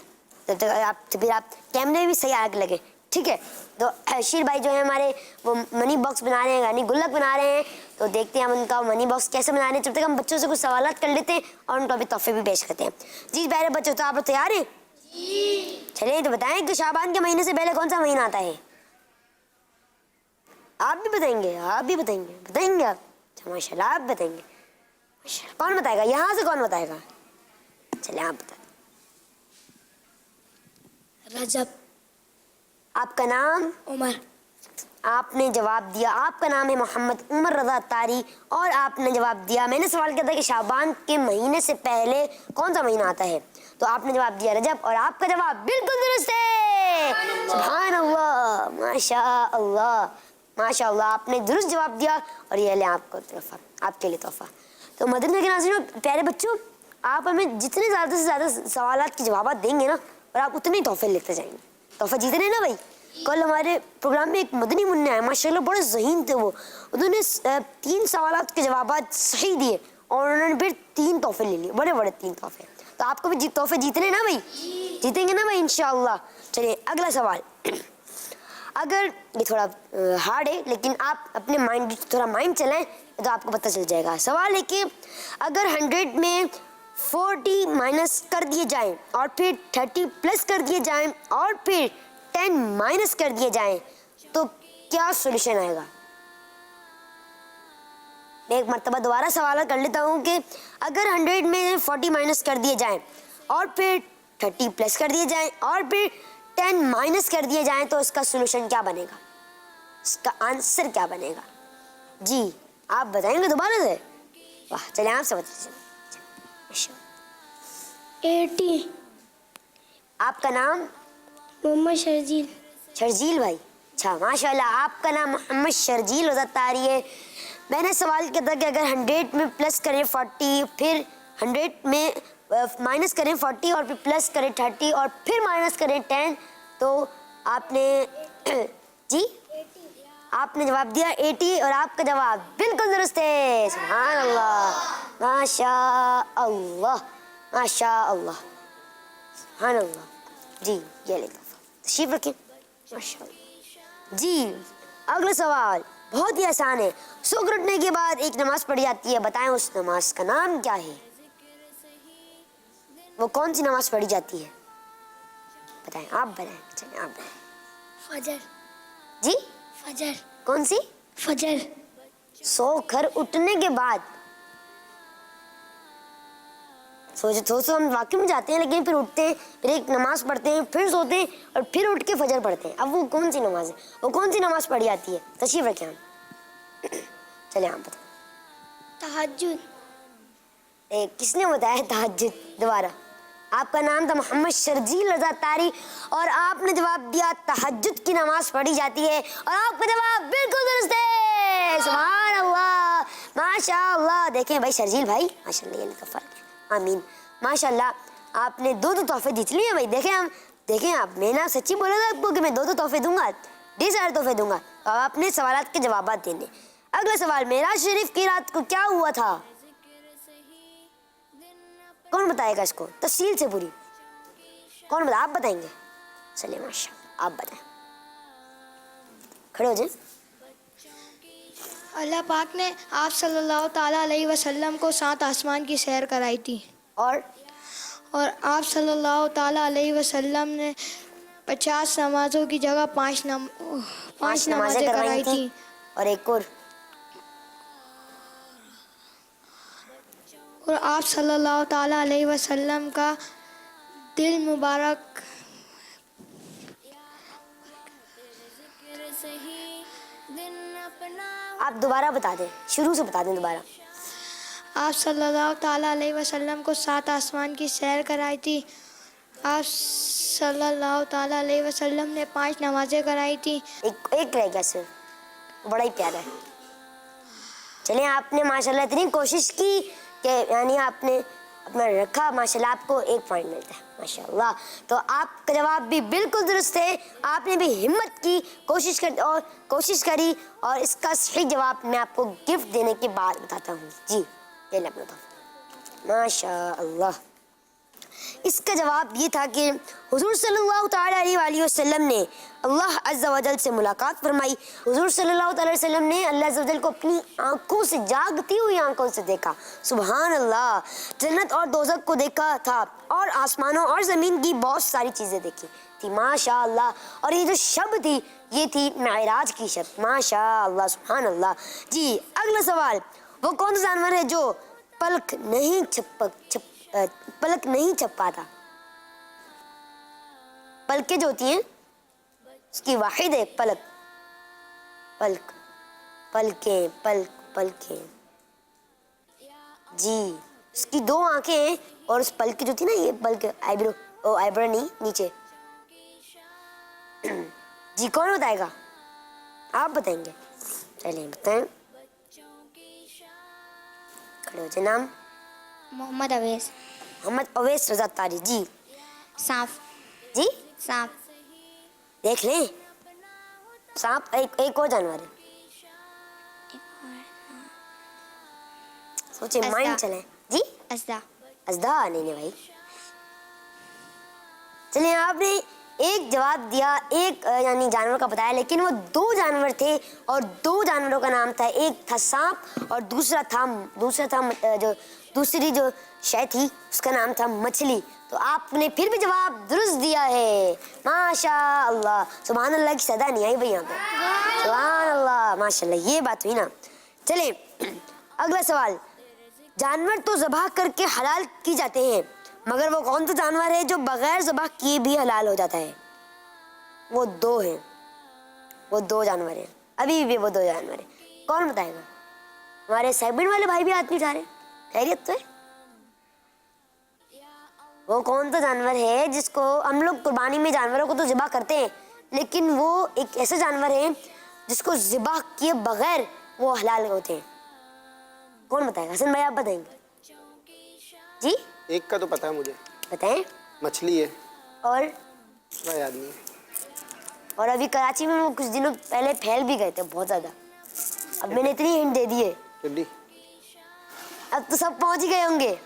तब तक आप कैमरे भी सही आगे लगे, ठीक है। तो अशील भाई जो है हमारे वो मनी बॉक्स बना रहे हैं, यानी गुल्लक बना रहे हैं। तो देखते हैं हम उनका मनी बॉक्स कैसे बना रहे हैं। जब तक हम बच्चों से कुछ सवालात कर लेते हैं और उनको अभी तोहफे भी पेश करते हैं। जी प्यारे बच्चों, तो आप लोग तैयार हैं? चलिए तो बताएं कि शाबान के महीने से पहले कौन सा महीना आता है? आप भी बताएंगे? आप भी बताएंगे? बताएंगे आप? अच्छा माशाल्लाह, आप बताएंगे। कौन बताएगा यहाँ से? कौन बताएगा? चलिए आप बताएं। रजब। आपका नाम? उमर। आपने जवाब दिया। आपका नाम है मोहम्मद उमर रजा अत्तारी और आपने जवाब दिया। मैंने सवाल किया था कि शाबान के महीने से पहले कौन सा महीना आता है, तो आपने जवाब दिया रजब और आपका जवाब बिल्कुल दुरुस्त है। सुभान अल्लाह, माशा अल्लाह, माशा अल्लाह, आपने दुरुस्त जवाब दिया और ये ले आपको तोहफा, आपके लिए तोहफा। तो मदीना के नाज़रीन, प्यारे बच्चों, आप हमें जितने ज़्यादा से ज़्यादा सवालात के जवाब देंगे ना और आप उतने तोहफे लिखते जाएंगे। तोहफा जीतने ना भाई। कल हमारे प्रोग्राम में एक मदनी मुन्ना है, माशाल्लाह बड़े ज़हीन थे वो। उन्होंने 3 सवालात के जवाब सही दिए और उन्होंने फिर 3 तोहफे ले लिए, बड़े बड़े 3 तोहफे। तो आपको भी तोहफे जीतने ना भाई? जीतेंगे ना भाई इंशाअल्लाह। चलिए अगला सवाल। अगर ये थोड़ा हार्ड है लेकिन आप अपने थोड़ा माइंड चलाएं तो आपको पता चल जाएगा। सवाल है कि अगर 100 में 40 माइनस कर दिए जाएं और फिर 30 प्लस कर दिए जाएं और फिर 10 माइनस कर दिए जाएं तो क्या सॉल्यूशन आएगा? मैं एक मर्तबा दोबारा सवाल कर लेता हूँ कि अगर 100 में 40 माइनस कर दिए जाएं और फिर 30 प्लस कर दिए जाएं और फिर 10 माइनस कर दिए जाएं तो इसका सॉल्यूशन क्या बनेगा? इसका आंसर क्या बनेगा? जी आप बताएंगे दोबारा से? वाह, चलिए आपसे बताइए। 80। आपका नाम? मोहम्मद शर्जील। शर्जील भाई, अच्छा माशाल्लाह, आपका नाम मोहम्मद शर्जील अत्तारी है। मैंने सवाल किया था कि अगर 100 में प्लस करें 40, फिर 100 में माइनस करें 40 और फिर प्लस करें 30 और फिर माइनस करें 10 तो आपने जी आपने जवाब दिया 80 और आपका जवाब बिल्कुल दुरुस्त है। सुभान अल्लाह, माशा अल्लाह, माशा अल्लाह, सुभान अल्लाह। जी ये ले तशरीफ रखें। माशा अल्लाह। जी अगला सवाल बहुत ही आसान है। सुबह उठने के बाद एक नमाज पढ़ी जाती है, बताएं उस नमाज का नाम क्या है? वो कौन सी नमाज पढ़ी जाती है? बताएं, आप बताएं। चलिए आप बताएं। फजर। जी फजर। कौन सी? फजर। सोकर उठने के बाद सोचो हम वाकई में जाते हैं लेकिन फिर उठते हैं, फिर एक नमाज पढ़ते हैं, फिर सोते हैं और फिर उठ के फजर पढ़ते हैं। अब वो कौन सी नमाज है? वो कौन सी नमाज पढ़ी जाती है? तशरीफ रखें हम। चलिए आप बताएं। तहज्जुद। किसने बताया तहज्जुद? दोबारा। आपका नाम था मोहम्मद शर्जील रजा अत्तारी और आपने जवाब दिया तहज्जुद की नमाज पढ़ी जाती है और आपका जवाब बिल्कुल दुरुस्त है। सुभान अल्लाह, माशाअल्लाह। देखें भाई शर्जील भाई, माशाअल्लाह, ये फ़र्क है। आमीन। माशाल्लाह आपने दो तोहफे जीत लिए भाई। देखें आप, मैंने सच्ची बोला था आपको कि मैं दो तोहफे दूंगा, ढेर सारे तोहफे दूंगा। अब आपने सवालात के जवाब देने। अगला सवाल, मेराज शरीफ की रात को क्या हुआ था? कौन बताएगा इसको तफसील से पूरी? कौन बता? आप बताएंगे? चलिए माशाल्लाह आप बताएं, खड़े हो जाए। अल्लाह पाक ने आप सल्लल्लाहु ताला अलैहि वसल्लम को 7 आसमान की सैर कराई थी और आप सल्लल्लाहु ताला अलैहि वसल्लम ने 50 नमाजों की जगह 5 नमाजें कराई थी। और एक और आप सल्लल्लाहु ताला अलैहि वसल्लम का दिल मुबारक आप दोबारा बता दें, शुरू से बता दें दोबारा। आप सल्लल्लाहु ताला अलैहि वसल्लम को 7 आसमान की सैर कराई थी। आप सल्लल्लाहु ताला अलैहि वसल्लम ने 5 नमाजें कराई थी। एक रह गया सर, बड़ा ही प्यारा है। चलिए आपने माशाल्लाह इतनी कोशिश की कि यानी आपने अपना रखा, माशाल्लाह आपको 1 पॉइंट मिलता है माशाल्लाह। तो आपका जवाब भी बिल्कुल दुरुस्त है। आपने भी हिम्मत की, कोशिश करी और इसका सही जवाब मैं आपको गिफ्ट देने के बाद बताता हूँ। जी ये ले अपना तोहफा माशाल्लाह। इसका जवाब ये था कि हुजूर सल्लल्लाहु ताला अलैहि वसल्लम ने अल्लाह अज़्ज़ा वजल से मुलाकात फरमाई। हुजूर सल्लल्लाहु ताला अलैहि वसल्लम ने अल्लाह अज़्ज़ा वजल को अपनी आंखों से, जागती हुई आंखों से देखा। सुभान अल्लाह। जन्नत और दोज़ख को देखा था और आसमानों और ज़मीन की बहुत सारी चीज़ें देखी थी माशाअल्लाह। और ये जो शब थी ये थी मेराज की शब माशाअल्लाह सुभान अल्लाह। जी अगला सवाल, वो कौन सा जानवर है जो पलक नहीं छपाता? पलकें जो होती हैं उसकी वाहिद है पलक, पलकें जी। उसकी 2 आंखें हैं और उस पलक जो थी ना, ये पलक आइब्रो नहीं नीचे। जी कौन बताएगा? आप बताएंगे? चलिए बताएं, खड़े हो जाए। नाम? मोहम्मद अवैस रजा तारी। जी सांप जी सांप देख लें, सांप एक और जानवर है, सोचे माइंड चले। जी अज़दा नहीं भाई। चलिए आपने एक जवाब दिया, एक यानी जानवर का बताया, लेकिन वो 2 जानवर थे और 2 जानवरों का नाम था। एक था सांप और दूसरा था जो दूसरी जो शय थी उसका नाम था मछली। तो आपने फिर भी जवाब दुरुस्त दिया है माशाअल्लाह। सुभान अल्लाह की सदा नहीं आई भाई यहाँ पे, सुभान अल्लाह माशाअल्लाह। ये बात हुई ना। चलिए अगला सवाल, जानवर तो ज़बाह करके हलाल की जाते हैं, मगर वो कौन सा जानवर है जो बगैर ज़बाह किए भी हलाल हो जाता है? वो 2 हैं, वो 2 जानवर हैं, अभी भी वो 2 जानवर हैं। कौन बताएगा? हमारे साइबिन वाले भाई भी हाथ नहीं उठा रहे, खैरियत तो है? वो कौन सा जानवर है जिसको हम लोग कुर्बानी में जानवरों को तो ज़िबा करते हैं, लेकिन वो एक ऐसा जानवर है जिसको ज़िबा किए बगैर वो हलाल होते हैं? कौन बताएगा? हसन भाई आप बताएंगे? जी एक का तो पता है मुझे, बताएं। मछली है और याद नहीं है। और अभी कराची में वो कुछ दिनों पहले फैल भी गए थे बहुत ज़्यादा। अब मैंने इतनी हिंट दे दी है, टिड्डी। अब तो सब पहुंच ही गए होंगे।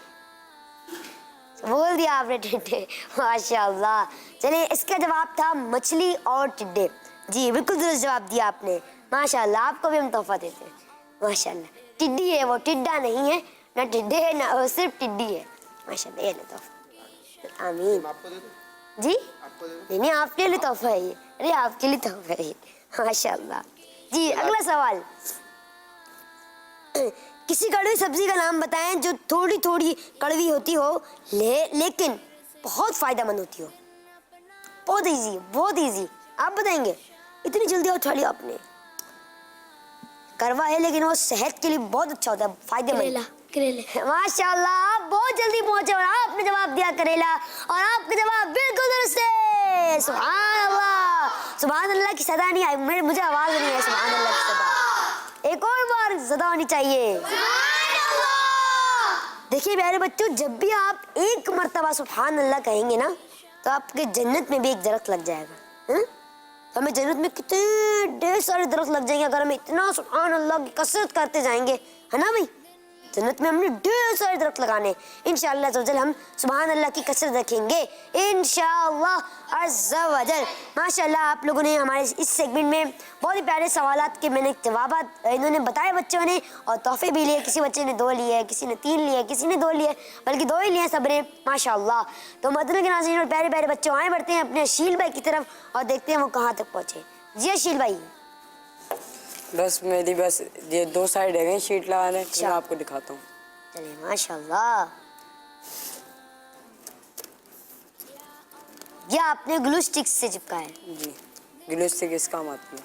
बोल दिया आपने टिड्डे माशाअल्लाह। चलिए इसका जवाब था मछली और टिड्डे। जी बिल्कुल दुरुस्त जवाब दिया आपने माशाअल्लाह। आपको भी हम तोहफा देते हैं माशाअल्लाह। टिड्डी है वो, टिड्डा नहीं है, ना टिड्डे है ना, वो सिर्फ टिड्डी है माशाअल्लाह। ये ले तोहफा। आमीन। जी नहीं आपके लिए तोहफा है ये, अरे आपके लिए तोहफा है ये माशाअल्लाह। जी अगला सवाल, किसी कड़वी सब्जी का नाम बताएं जो थोड़ी थोड़ी कड़वी होती हो लेकिन बहुत फायदेमंद होती हो। बहुत इजी, बहुत इजी। आप बताएंगे? इतनी जल्दी उठा लिया आपने। करवा है लेकिन वो सेहत के लिए बहुत अच्छा होता है, फायदेमंद। करेला। माशाल्लाह आप बहुत जल्दी पहुंचे और आपने जवाब दिया करेला, और आपका जवाब बिल्कुल दुरुस्त है। सुभान अल्लाह, सुभान अल्लाह की सदा नहीं आई, मुझे आवाज नहीं है सुभान अल्लाह की सदा। एक और बार सदा होनी चाहिए। देखिए प्यारे बच्चों, जब भी आप एक मर्तबा सुभान अल्लाह कहेंगे ना तो आपके जन्नत में भी एक दरख्त लग जाएगा। हैं? तो हमें जन्नत में कितने ढेर सारे दरख्त लग जाएंगे अगर हम इतना सुभान अल्लाह की कसरत करते जाएंगे, है ना भाई। जन्नत में हमने ढेर सारे दरख्त लगाने। इंशाअल्लाह अज़्ज़ा वजल हम सुभान अल्लाह की कसरत रखेंगे इंशाअल्लाह अज़्ज़ा वजल। माशाअल्लाह आप लोगों ने हमारे इस सेगमेंट में बहुत ही प्यारे सवालात के मैंने जवाब इन्होंने बताए बच्चों ने, और तोहफे भी लिए। किसी बच्चे ने 2 लिए, किसी ने 3 लिए, किसी ने 2 लिए, बल्कि 2 ही लिए सब ने माशाअल्लाह। तो मदीना के नाज़रीन और प्यारे प्यारे बच्चों, आए बढ़ते हैं अपने अशील भाई की तरफ और देखते हैं वो कहाँ तक पहुँचे। जी अशील भाई। बस मेरी ये 2 साइड है शीट लगाने, मैं आपको दिखाता हूँ। चलिए माशाअल्लाह। ये आपने ग्लू स्टिक से चिपका है? जी, ग्लू स्टिक इस काम आती है।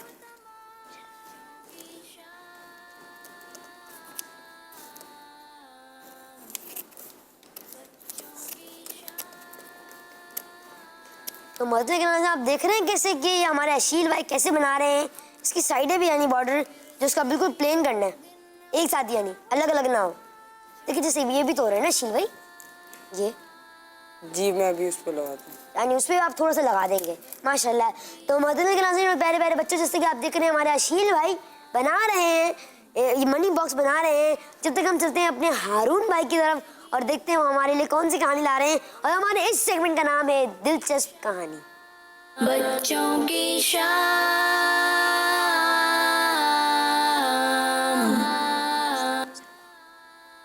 तो मदद के नाम से आप देख रहे हैं कैसे कि ये हमारे अशील भाई कैसे बना रहे हैं। इसकी साइडें भी यानी बॉर्डर जो उसका बिल्कुल प्लेन करना है, एक साथ यानी अलग अलग ना हो। देखिए जैसे ये भी तो हो रहा है ना अशील भाई, ये जी मैं अभी उस पर लगाता हूँ, यानी उस पर आप थोड़ा सा लगा देंगे माशाल्लाह। तो मदद के नाज़रीन में प्यारे प्यारे बच्चों, जैसे कि आप देख रहे हैं हमारे अशील भाई बना रहे हैं, ये मनी बॉक्स बना रहे हैं। जब तक हम चलते हैं अपने हारून भाई की तरफ और देखते हैं वो हमारे लिए कौन सी कहानी ला रहे हैं। और हमारे इस सेगमेंट का नाम है दिलचस्प कहानी। बच्चों की शाम।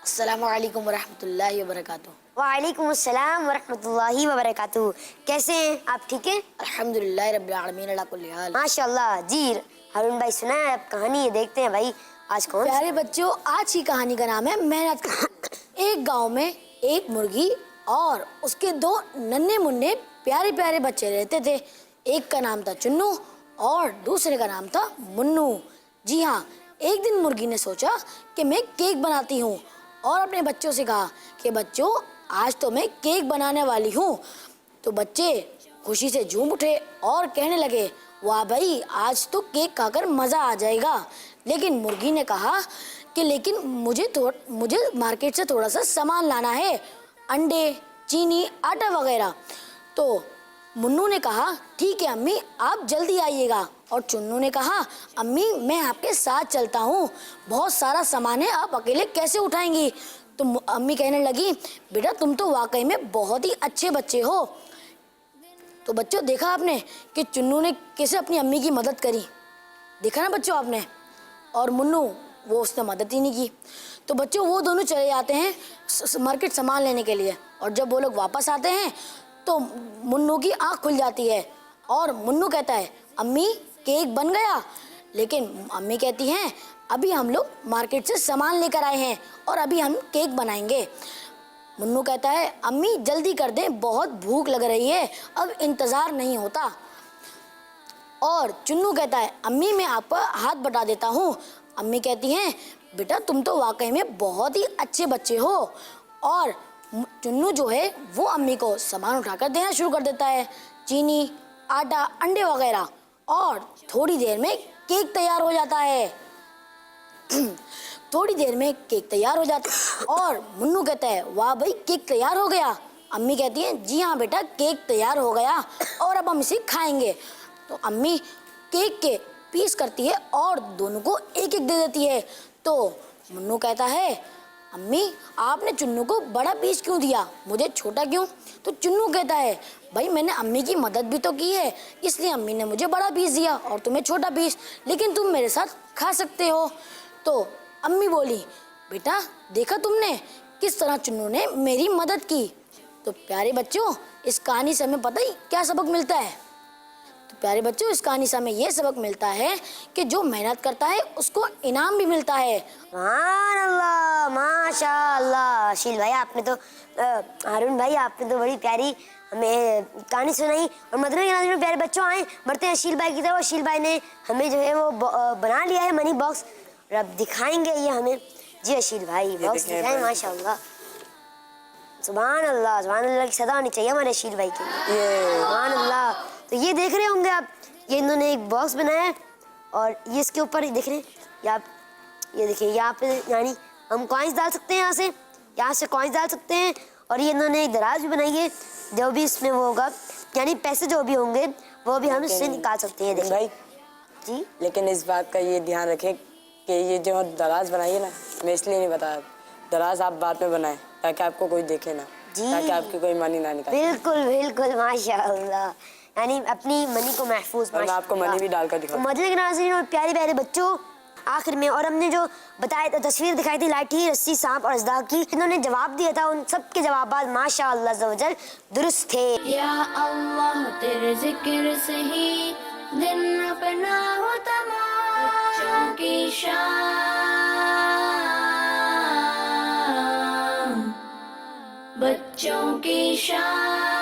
अस्सलामु अलैकुम वरहमतुल्लाहि वबरकातुहू। वालेकुम अस्सलाम वरहमतुल्लाहि वबरकातुहू। कैसे हैं आप? ठीक है अल्हम्दुलिल्लाह रब्बिल आलमीन अला कुल्ली हाल। माशाल्लाह। जी हारून भाई सुनाए आप कहानी, ये देखते हैं भाई आज कौन। प्यारे बच्चों, आज की कहानी का नाम है मेहनत। एक गांव में एक मुर्गी और उसके 2 नन्हे मुन्ने प्यारे प्यारे बच्चे रहते थे। एक का नाम था चुन्नू और दूसरे का नाम था मुन्नू। जी हाँ, एक दिन मुर्गी ने सोचा कि मैं केक बनाती हूँ और अपने बच्चों से कहा कि बच्चों आज तो मैं केक बनाने वाली हूँ। तो बच्चे खुशी से झूम उठे और कहने लगे वाह भाई, आज तो केक खाकर मज़ा आ जाएगा। लेकिन मुर्गी ने कहा कि लेकिन मुझे मार्केट से थोड़ा सा सामान लाना है, अंडे, चीनी, आटा वगैरह। तो मुन्नू ने कहा ठीक है अम्मी, आप जल्दी आइएगा। और चुन्नू ने कहा अम्मी मैं आपके साथ चलता हूँ, बहुत सारा सामान है, आप अकेले कैसे उठाएंगी। तो अम्मी कहने लगी बेटा तुम तो वाकई में बहुत ही अच्छे बच्चे हो। तो बच्चों देखा आपने कि चुन्नू ने कैसे अपनी अम्मी की मदद करी, देखा ना बच्चों आपने। और मुन्नू वो उसने मदद ही नहीं की। तो बच्चों वो दोनों चले जाते हैं मार्केट सामान लेने के लिए, और जब वो लोग वापस आते हैं तो मुन्नू की आँख खुल जाती है और मुन्नू कहता है अम्मी केक बन गया। लेकिन अम्मी कहती हैं अभी हम लोग मार्केट से सामान लेकर आए हैं और अभी हम केक बनाएंगे। मुन्नू कहता है अम्मी जल्दी कर दें, बहुत भूख लग रही है, अब इंतज़ार नहीं होता। और चुन्नू कहता है अम्मी मैं आपका हाथ बटा देता हूँ। अम्मी कहती हैं बेटा तुम तो वाकई में बहुत ही अच्छे बच्चे हो। और चुन्नू जो है वो अम्मी को सामान उठाकर देना शुरू कर देता है, चीनी, आटा, अंडे वगैरह। और थोड़ी देर में केक तैयार हो जाता है। थोड़ी देर में केक तैयार हो जाता है और मुन्नू कहता है वाह भाई केक तैयार हो गया। अम्मी कहती हैं जी हाँ बेटा केक तैयार हो गया और अब हम इसे खाएंगे। तो अम्मी केक के पीस करती है और दोनों को एक एक दे देती है। तो मुन्नू कहता है अम्मी आपने चुन्नू को बड़ा पीस क्यों दिया, मुझे छोटा क्यों। तो चुन्नू कहता है भाई मैंने अम्मी की मदद भी तो की है, इसलिए अम्मी ने मुझे बड़ा पीस दिया और तुम्हें छोटा पीस, लेकिन तुम मेरे साथ खा सकते हो। तो अम्मी बोली बेटा देखा तुमने किस तरह चुन्नू ने मेरी मदद की। तो प्यारे बच्चों इस कहानी से हमें पता ही क्या सबक मिलता है। तो प्यारे बच्चों इस कहानी से हमें ये सबक मिलता है कि जो मेहनत करता है उसको इनाम भी मिलता है। माशाअल्लाह माशाअल्लाह। अशील भाई आपने तो हारून भाई आपने तो बड़ी प्यारी हमें कहानी सुनाई। और मदीना के नाज़रीन में प्यारे बच्चों आए बढ़ते हैं अशील भाई की तरफ। अशील भाई ने हमें जो है वो बना लिया है मनी बॉक्स और अब दिखाएंगे ये हमें। जी अशील भाई बॉक्स दिखाएं। माशाअल्लाह सुभान अल्लाह की सदा होनी चाहिए हमारे अशील भाई की। सुभान अल्लाह। तो ये देख रहे होंगे आप, ये इन्होंने एक बॉक्स बनाया है और ये इसके ऊपर देख रहे हैं आप, ये देखिए यहाँ पे यानी हम कॉइन्स डाल सकते हैं यहाँ से यहाँ से कॉइन्स डाल सकते हैं और ये इन्होंने एक दराज भी बनाई है, जो भी इसमें वो होगा यानी पैसे जो भी होंगे वो भी हम इससे निकाल सकते हैं। देखिए भाई जी, लेकिन इस बात का ये ध्यान रखें कि ये जो दराज बनाई है ना, मैं इसलिए नहीं बताया, दराज आप बाद में बनाएं ताकि आपको कोई देखे ना, जी। ताकि आपकी कोई मनी ना निकाले। बिल्कुल बिल्कुल माशाअल्लाह, यानी अपनी मनी को महफूज। और मैं आपको मनी भी डालकर दिखाऊंगा। मदनी के नाज़रीन और प्यारे प्यारे बच्चों, आखिर में और हमने जो बताया था, तस्वीर दिखाई थी लाठी, रस्सी, सांप और अजदा की, इन्होंने जवाब दिया था, उन सब के जवाब माशाअल्लाह अज़्ज़वजल दुरुस्त थे। या अल्लाह तेरे जिक्र से ही दिन अपना हो तमाम, बच्चों की शान, बच्चों की शान।